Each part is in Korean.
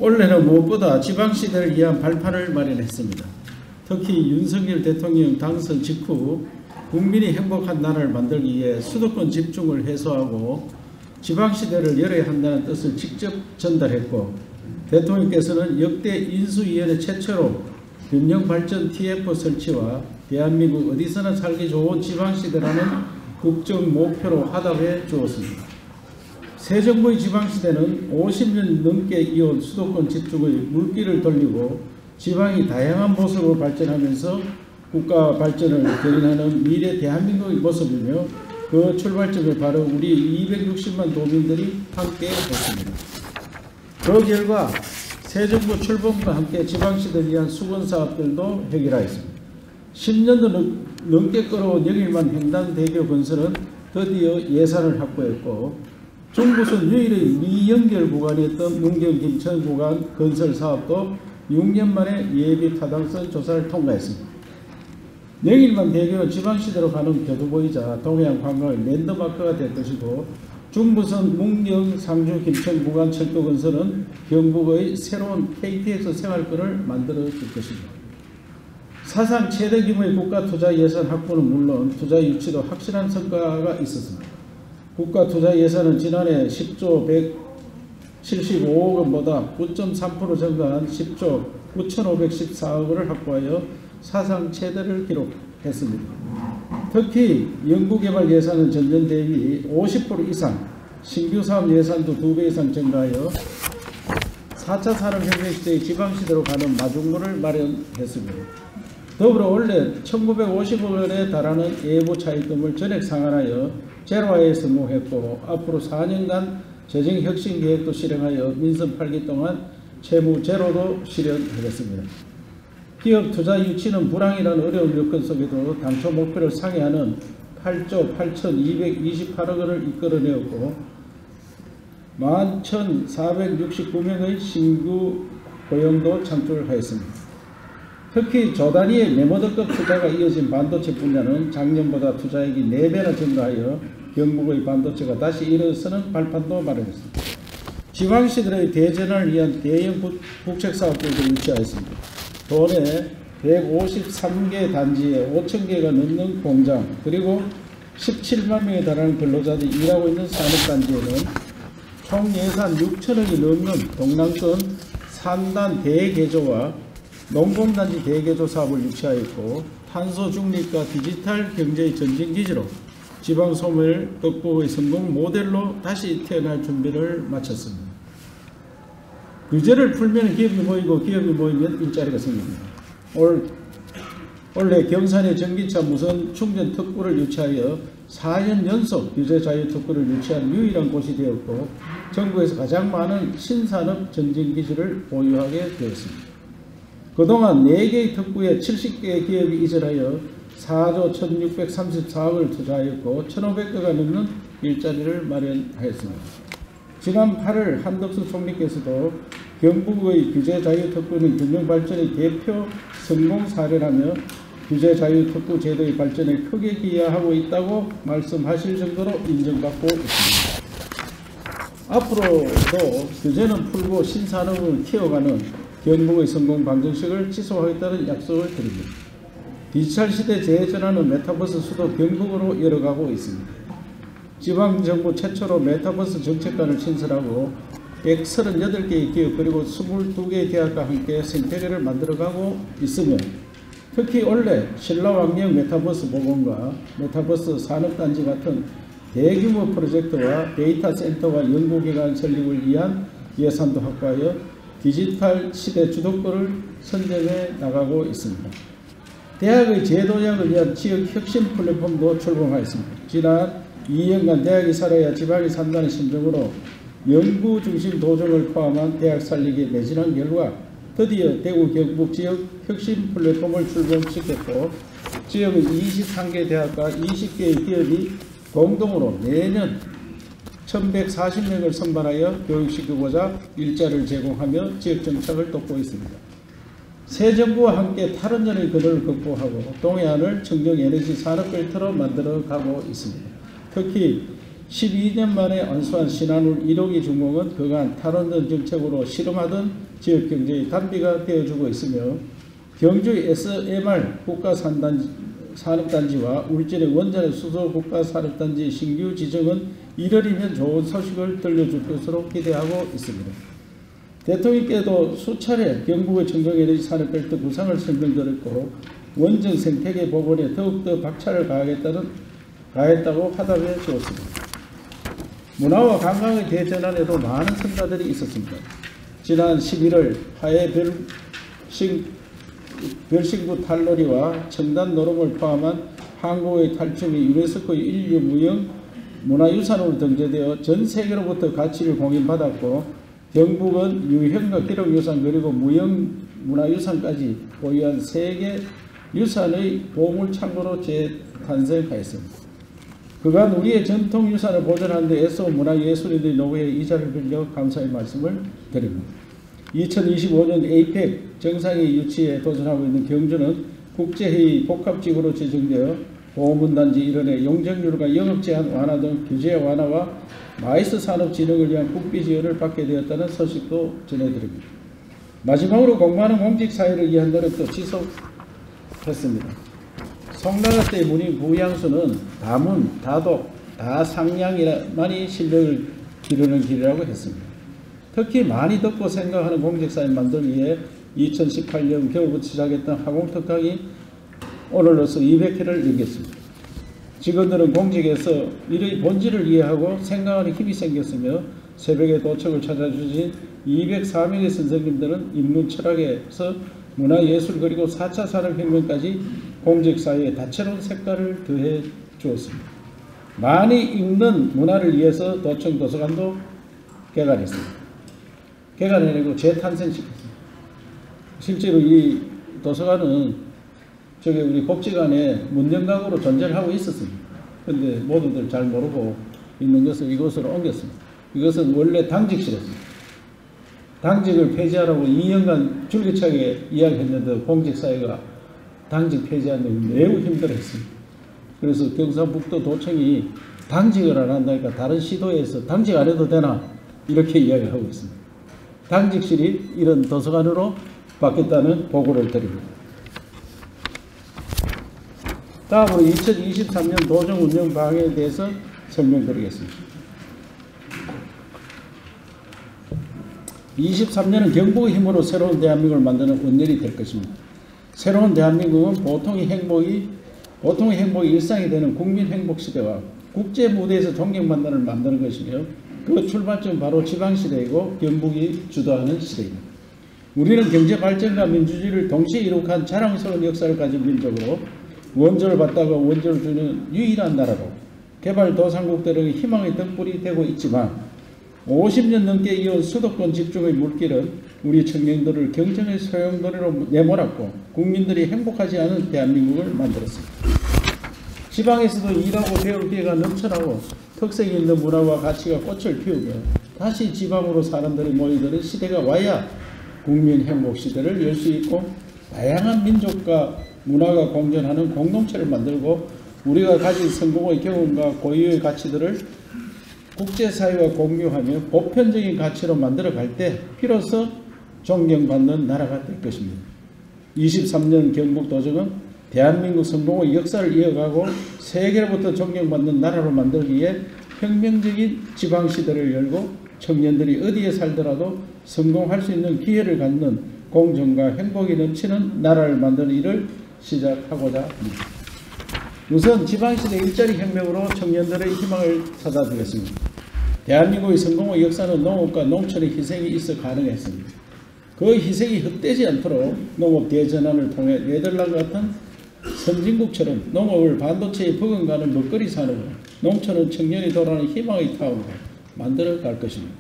올해는 무엇보다 지방시대를 위한 발판을 마련했습니다. 특히 윤석열 대통령 당선 직후 국민이 행복한 나라를 만들기 위해 수도권 집중을 해소하고 지방시대를 열어야 한다는 뜻을 직접 전달했고, 대통령께서는 역대 인수위원회 최초로 균형발전 TF 설치와 대한민국 어디서나 살기 좋은 지방시대라는 국정 목표로 하답해 주었습니다. 새 정부의 지방시대는 50년 넘게 이어온 수도권 집중의 물길을 돌리고 지방이 다양한 모습으로 발전하면서 국가 발전을 견인하는 미래 대한민국의 모습이며, 그 출발점에 바로 우리 260만 도민들이 함께 했습니다. 그 결과 새 정부 출범과 함께 지방시대를 위한 수건사업들도 해결하였습니다. 10년도 넘게 끌어온 영일만 횡단대교 건설은 드디어 예산을 확보했고, 중부선 유일의 미연결 구간이었던 문경 김천 구간 건설 사업도 6년 만에 예비 타당성 조사를 통과했습니다. 영일만 대교는 지방시대로 가는 교두보이자 동해안 관광의 랜드마크가 될 것이고, 중부선 문경 상주 김천 구간 철도 건설은 경북의 새로운 KTX 생활권을 만들어 줄 것입니다. 사상 최대 규모의 국가 투자 예산 확보는 물론 투자 유치도 확실한 성과가 있었습니다. 국가 투자 예산은 지난해 10조 175억 원보다 9.3% 증가한 10조 9,514억 원을 확보하여 사상 최대를 기록했습니다. 특히 연구개발 예산은 전년 대비 50% 이상, 신규 사업 예산도 2배 이상 증가하여 4차 산업혁명 시대의 지방시대로 가는 마중물을 마련했습니다. 더불어 원래 1950억 원에 달하는 예부 차입금을 전액 상환하여 제로화에 성공했고, 앞으로 4년간 재정혁신계획도 실행하여 민선 8기 동안 채무 제로도 실현하겠습니다. 기업 투자 유치는 불황이라는 어려운 여건 속에도 당초 목표를 상회하는 8조 8,228억 원을 이끌어내었고, 11,469명의 신규 고용도 창출하였습니다. 특히 조단위의 메모드급 투자가 이어진 반도체 분야는 작년보다 투자액이 4배나 증가하여 경북의 반도체가 다시 일어서는 발판도 마련했습니다. 지방시들의 대전환을 위한 대형 국책사업들도 유치하였습니다. 도내 153개 단지에 5,000개가 넘는 공장, 그리고 17만 명에 달하는 근로자들이 일하고 있는 산업단지에는 총 예산 6천억이 넘는 동남권 산단 대개조와 농공단지 대개조 사업을 유치하였고, 탄소 중립과 디지털 경제의 전진기지로 지방 소멸 극복의 성공 모델로 다시 태어날 준비를 마쳤습니다. 규제를 풀면 기업이 모이고 기업이 모이면 일자리가 생깁니다. 올해 경산의 전기차 무선 충전 특구를 유치하여 4년 연속 규제 자유 특구를 유치한 유일한 곳이 되었고, 전국에서 가장 많은 신산업 전진기지를 보유하게 되었습니다. 그동안 4개의 특구에 70개의 기업이 이전하여 4조 1634억을 투자하였고 1,500개가 넘는 일자리를 마련하였습니다. 지난 8월 한덕수 총리께서도 경북의 규제자유특구는 균형발전의 대표 성공 사례라며 규제자유특구 제도의 발전에 크게 기여하고 있다고 말씀하실 정도로 인정받고 있습니다. 앞으로도 규제는 풀고 신산업을 키워가는 경북의 성공 방정식을 지속하겠다는 약속을 드립니다. 디지털 시대 재전환은 메타버스 수도 경북으로 열어가고 있습니다. 지방정부 최초로 메타버스 정책관을 신설하고 138개의 기업 그리고 22개의 대학과 함께 생태계를 만들어가고 있으며, 특히 올해 신라왕령 메타버스 보건과 메타버스 산업단지 같은 대규모 프로젝트와 데이터 센터와 연구기관 설립을 위한 예산도 확보하여 디지털 시대 주도권을 선점해 나가고 있습니다. 대학의 재도약을 위한 지역 혁신 플랫폼도 출범하였습니다. 지난 2년간 대학이 살아야 지방이 산다는 심정으로 연구 중심 도정을 포함한 대학 살리기에 매진한 결과 드디어 대구 경북 지역 혁신 플랫폼을 출범시켰고, 지역의 23개 대학과 20개의 기업이 공동으로 매년 1,140명을 선발하여 교육시키고자 일자리를 제공하며 지역정착을 돕고 있습니다. 새 정부와 함께 탈원전의 근원을 극복하고 동해안을 청정에너지 산업벨트로 만들어가고 있습니다. 특히 12년 만에 완수한 신한울 1호기 준공은 그간 탈원전 정책으로 실험하던 지역경제의 단비가 되어주고 있으며 경주의 SMR 국가산업단지와 울진의 원전의 수소 국가산업단지 신규 지정은 1월이면 좋은 소식을 들려줄 것으로 기대하고 있습니다. 대통령께도 수차례 경북의 청정에너지 산업벨트 구상을 설명드렸고 원전 생태계 복원에 더욱더 박차를 가했다고 화답해 주었습니다. 문화와 관광의 대전환에도 많은 성과들이 있었습니다. 지난 11월 화해 별신구 탈놀이와 청단 노름을 포함한 한국의 탈춤이 유네스코 인류 무형 문화유산으로 등재되어 전 세계로부터 가치를 공인받았고 경북은 유형과 기록유산 그리고 무형 문화유산까지 보유한 세계 유산의 보물창고로 재탄생하였습니다. 그간 우리의 전통유산을 보존하는 데 애써온 문화예술인들의 노고에 이 자리를 빌려 감사의 말씀을 드립니다. 2025년 에이펙 정상회의 유치에 도전하고 있는 경주는 국제회의 복합지구로 지정되어 보문단지 일원의 용적률과 영업제한 완화 등 규제 완화와 마이스 산업 진흥을 위한 국비 지원을 받게 되었다는 소식도 전해드립니다. 마지막으로 공무하는 공직사회를 위한 노력도 지속했습니다. 송나라 때 문인 부양수는 다문, 다독, 다상량이만이 실력을 기르는 길이라고 했습니다. 특히 많이 듣고 생각하는 공직사회 만들기 위해 2018년 겨울부터 시작했던 화공특강이 오늘로서 200회를 넘겼습니다. 직원들은 공직에서 일의 본질을 이해하고 생각하는 힘이 생겼으며 새벽에 도척을 찾아주신 204명의 선생님들은 인문 철학에서 문화예술 그리고 4차 산업혁명까지 공직사회에 다채로운 색깔을 더해 주었습니다. 많이 읽는 문화를 위해서 도청 도서관도 개관했습니다. 개관해내고 재탄생시켰습니다. 실제로 이 도서관은 우리 복지관에 문정각으로 존재를 하고 있었습니다. 그런데 모두들 잘 모르고 있는 것을 이곳으로 옮겼습니다. 이것은 원래 당직실이었습니다. 당직을 폐지하라고 2년간 줄기차게 이야기했는데 공직사회가 당직 폐지하는 데 매우 힘들어했습니다. 그래서 경상북도 도청이 당직을 안 한다니까 다른 시도에서 당직 안 해도 되나 이렇게 이야기하고 있습니다. 당직실이 이런 도서관으로 바뀌었다는 보고를 드립니다. 다음으로 2023년 도정 운영 방향에 대해서 설명드리겠습니다. 23년은 경북의 힘으로 새로운 대한민국을 만드는 원년이 될 것입니다. 새로운 대한민국은 보통의 행복이 일상이 되는 국민 행복 시대와 국제 무대에서 존경받는 만드는 것이며 그 출발점은 바로 지방시대이고 경북이 주도하는 시대입니다. 우리는 경제발전과 민주주의를 동시에 이룩한 자랑스러운 역사를 가진 민족으로 원조를 받다가 원조를 주는 유일한 나라로 개발도상국들의 희망의 등불이 되고 있지만 50년 넘게 이어온 수도권 집중의 물길은 우리 청년들을 경쟁의 소용돌이로 내몰았고 국민들이 행복하지 않은 대한민국을 만들었습니다. 지방에서도 일하고 배울 기회가 넘쳐나고 특색 있는 문화와 가치가 꽃을 피우며 다시 지방으로 사람들이 모이드는 시대가 와야 국민 행복 시대를 열 수 있고 다양한 민족과 문화가 공존하는 공동체를 만들고 우리가 가진 성공의 경험과 고유의 가치들을 국제사회와 공유하며 보편적인 가치로 만들어갈 때 비로소 존경받는 나라가 될 것입니다. 23년 경북도정은 대한민국 성공의 역사를 이어가고 세계로부터 존경받는 나라로 만들기 위해 혁명적인 지방시대를 열고 청년들이 어디에 살더라도 성공할 수 있는 기회를 갖는 공정과 행복이 넘치는 나라를 만드는 일을 시작하고자 합니다. 우선 지방시대 일자리 혁명으로 청년들의 희망을 찾아주겠습니다. 대한민국의 성공의 역사는 농업과 농촌의 희생이 있어 가능했습니다. 그 희생이 헛되지 않도록 농업 대전환을 통해 네덜란드 같은 선진국처럼 농업을 반도체에 버금가는 먹거리 산업으로 농촌은 청년이 돌아오는 희망의 타운으로 만들어갈 것입니다.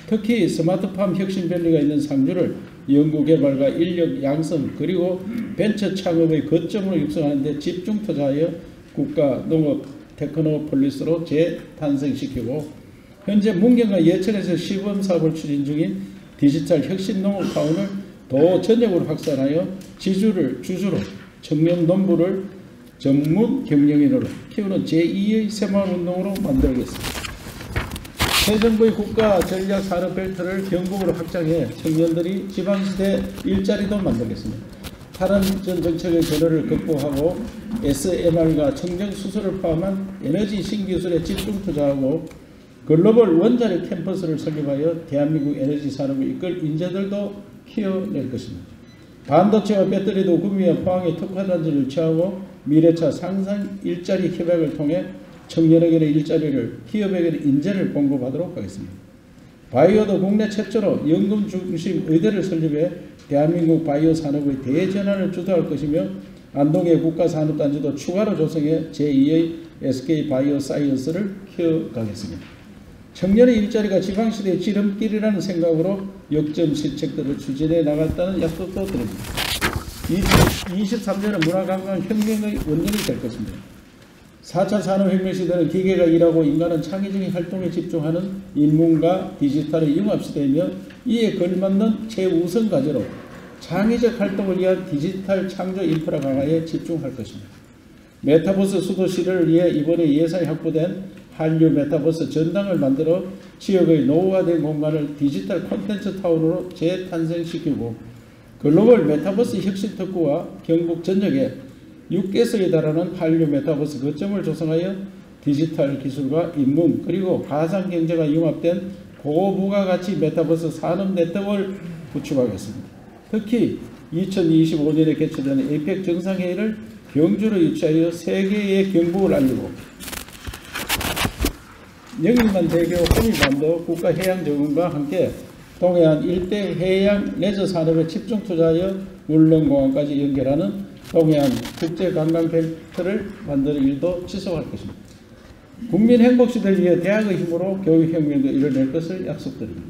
특히 스마트팜 혁신 변리가 있는 상주를 연구개발과 인력 양성 그리고 벤처 창업의 거점으로 육성하는 데 집중 투자하여 국가 농업 테크노폴리스로 재탄생시키고 현재 문경과 예천에서 시범사업을 추진 중인 디지털 혁신 농업타운을 더 전역으로 확산하여 주주로 청년 농부를 전문 경영인으로 키우는 제2의 새마을운동으로 만들겠습니다. 새 정부의 국가 전략 산업 벨트를 경북으로 확장해 청년들이 지방시대 일자리도 만들겠습니다. 탈원전 정책의 전환을 극복하고 SMR과 청정 수소를 포함한 에너지 신기술에 집중 투자하고 글로벌 원자력 캠퍼스를 설립하여 대한민국 에너지 산업을 이끌 인재들도 키워낼 것입니다. 반도체와 배터리도 구미와 포항에 특화단지를 유치하고 미래차 상상 일자리 협약을 통해 청년에게는 일자리를, 기업에게는 인재를 공급하도록 하겠습니다. 바이오도 국내 최초로 연금 중심 의대를 설립해 대한민국 바이오 산업의 대전환을 주도할 것이며 안동의 국가산업단지도 추가로 조성해 제2의 SK 바이오 사이언스를 키워가겠습니다. 청년의 일자리가 지방시대의 지름길이라는 생각으로 역점 시책들을 추진해 나갔다는 약속도 드립니다. 2023년은 문화관광혁명의 원년이 될 것입니다. 4차 산업혁명 시대는 기계가 일하고 인간은 창의적인 활동에 집중하는 인문과 디지털의 융합시대이며 이에 걸맞는 최우선 과제로 창의적 활동을 위한 디지털 창조 인프라 강화에 집중할 것입니다. 메타버스 수도시를 위해 이번에 예산이 확보된 한류 메타버스 전당을 만들어 지역의 노후화된 공간을 디지털 콘텐츠 타운으로 재탄생시키고 글로벌 메타버스 혁신 특구와 경북 전역에 6개소에 달하는 한류 메타버스 거점을 조성하여 디지털 기술과 인문 그리고 가상 경제가 융합된 고부가가치 메타버스 산업 네트워크를 구축하겠습니다. 특히 2025년에 개최되는 에이펙 정상회의를 경주로 유치하여 세계의 경북을 알리고 영일만 대교 호미반도 국가해양정원과 함께 동해안 일대 해양 레저 산업에 집중 투자하여 울릉공항까지 연결하는 동해안 국제관광벨트를 만드는 일도 지속할 것입니다. 국민 행복시대를 위해 대학의 힘으로 교육혁명도 이뤄낼 것을 약속드립니다.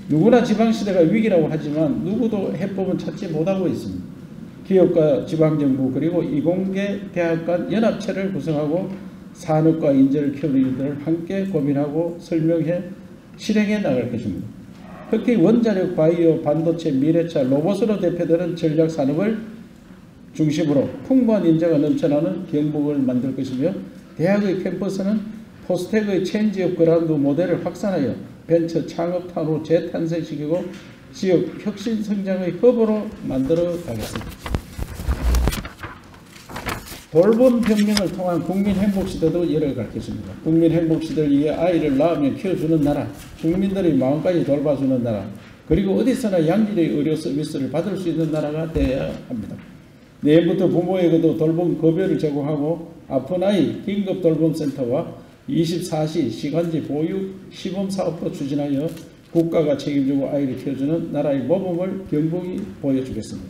누구나 지방시대가 위기라고 하지만 누구도 해법은 찾지 못하고 있습니다. 기업과 지방정부 그리고 이공계 대학 간 연합체를 구성하고 산업과 인재를 키우는 일들을 함께 고민하고 설명해 실행해 나갈 것입니다. 특히 원자력, 바이오, 반도체, 미래차, 로봇으로 대표되는 전략산업을 중심으로 풍부한 인재가 넘쳐나는 경북을 만들 것이며 대학의 캠퍼스는 포스텍의 체인지 업 그라운드 모델을 확산하여 벤처 창업타운으로 재탄생시키고 지역 혁신 성장의 허브로 만들어 가겠습니다. 돌봄 혁명을 통한 국민 행복시대도 열어갈 것입니다. 국민 행복시대를 위해 아이를 낳으며 키워주는 나라, 국민들의 마음까지 돌봐주는 나라, 그리고 어디서나 양질의 의료 서비스를 받을 수 있는 나라가 되어야 합니다. 내일부터 부모에게도 돌봄 급여를 제공하고 아픈 아이 긴급 돌봄센터와 24시 시간제 보육 시범사업도 추진하여 국가가 책임지고 아이를 키워주는 나라의 모범을 경북이 보여주겠습니다.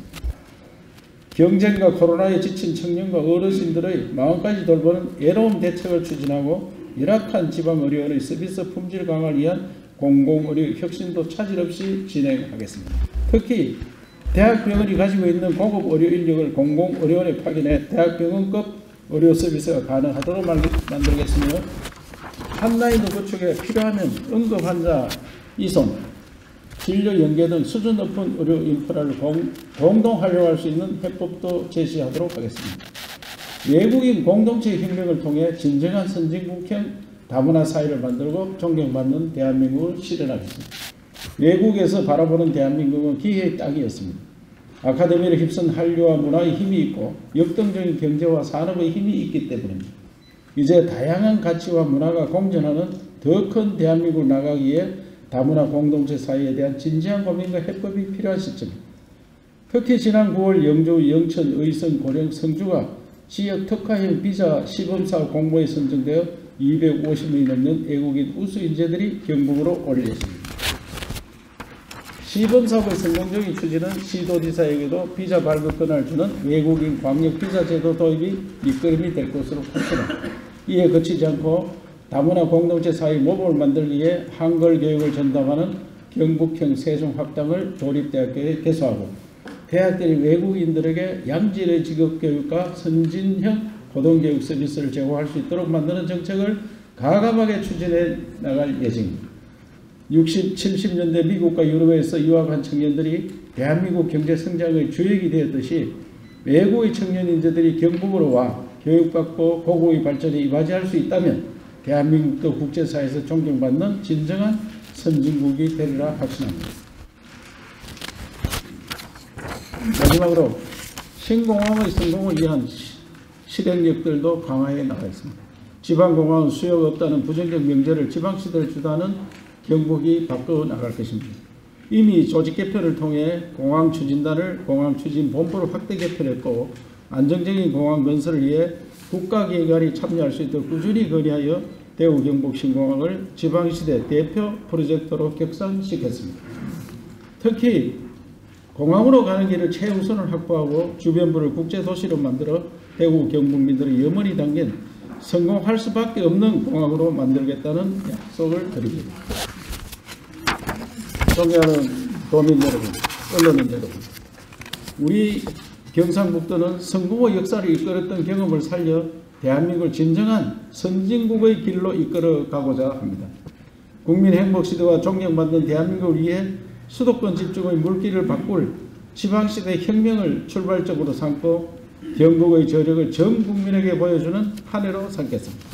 경쟁과 코로나에 지친 청년과 어르신들의 마음까지 돌보는 애로운 대책을 추진하고 열악한 지방의료원의 서비스 품질 강화를 위한 공공의료 혁신도 차질 없이 진행하겠습니다. 특히 대학병원이 가지고 있는 고급 의료 인력을 공공의료원에 파견해 대학병원급 의료 서비스가 가능하도록 만들겠으며 한라인도 구축에 필요하면 응급환자 이송, 진료 연계 등 수준 높은 의료 인프라를 공동 활용할 수 있는 해법도 제시하도록 하겠습니다. 외국인 공동체 혁명을 통해 진정한 선진국형 다문화 사회를 만들고 존경받는 대한민국을 실현하겠습니다. 외국에서 바라보는 대한민국은 기회의 땅이었습니다. 아카데미를 휩쓴 한류와 문화의 힘이 있고 역동적인 경제와 산업의 힘이 있기 때문입니다. 이제 다양한 가치와 문화가 공존하는 더 큰 대한민국을 나가기 위해 다문화 공동체 사회에 대한 진지한 고민과 해법이 필요한 시점입니다. 특히 지난 9월 영주, 영천, 의성, 고령, 성주가 지역 특화형 비자 시범사업 공모에 선정되어 250명이 넘는 외국인 우수 인재들이 경북으로 올렸습니다. 시범사업의 성공적인 추진은 시도지사에게도 비자 발급권을 주는 외국인 광역 비자 제도 도입이 밑거름이 될 것으로 확신합니다. 이에 그치지 않고 다문화 공동체 사회 모범을 만들기 위해 한글 교육을 전담하는 경북형 세종 확장을 도립대학교에 개소하고 대학들이 외국인들에게 양질의 직업교육과 선진형 고등교육 서비스를 제공할 수 있도록 만드는 정책을 가감하게 추진해 나갈 예정입니다. 60, 70년대 미국과 유럽에서 유학한 청년들이 대한민국 경제성장의 주역이 되었듯이 외국의 청년 인재들이 경북으로 와 교육받고 고국의 발전에 이바지할 수 있다면 대한민국도 국제사회에서 존경받는 진정한 선진국이 되리라 확신합니다. 마지막으로 신공항의 성공을 위한 실행력들도 강화해 나가겠습니다. 지방공항은 수요가 없다는 부정적 명제를 지방시대를 주도하는 경북이 바꿔 나갈 것입니다. 이미 조직 개편을 통해 공항추진단을 공항추진본부로 확대 개편했고 안정적인 공항 건설을 위해 국가기관이 참여할 수 있도록 꾸준히 건의하여 대구 경북 신공항을 지방시대 대표 프로젝트로 격상시켰습니다. 특히 공항으로 가는 길을 최우선을 확보하고 주변부를 국제도시로 만들어 대구 경북민들의 염원이 담긴 성공할 수밖에 없는 공항으로 만들겠다는 약속을 드립니다. 존경하는 도민 여러분, 언론인 여러분, 우리 경상북도는 성공의 역사를 이끌었던 경험을 살려 대한민국을 진정한 선진국의 길로 이끌어가고자 합니다. 국민 행복시대와 존경받는 대한민국을 위해 수도권 집중의 물길을 바꿀 지방시대 혁명을 출발적으로 삼고 경북의 저력을 전 국민에게 보여주는 한 해로 삼겠습니다.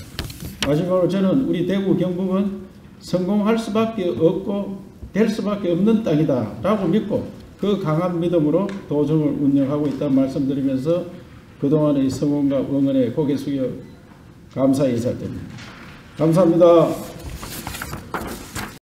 마지막으로 저는 우리 대구 경북은 성공할 수밖에 없고 될 수밖에 없는 땅이다 라고 믿고 그 강한 믿음으로 도정을 운영하고 있다는 말씀드리면서 그동안의 성원과 응원에 고개 숙여 감사 인사드립니다. 감사합니다.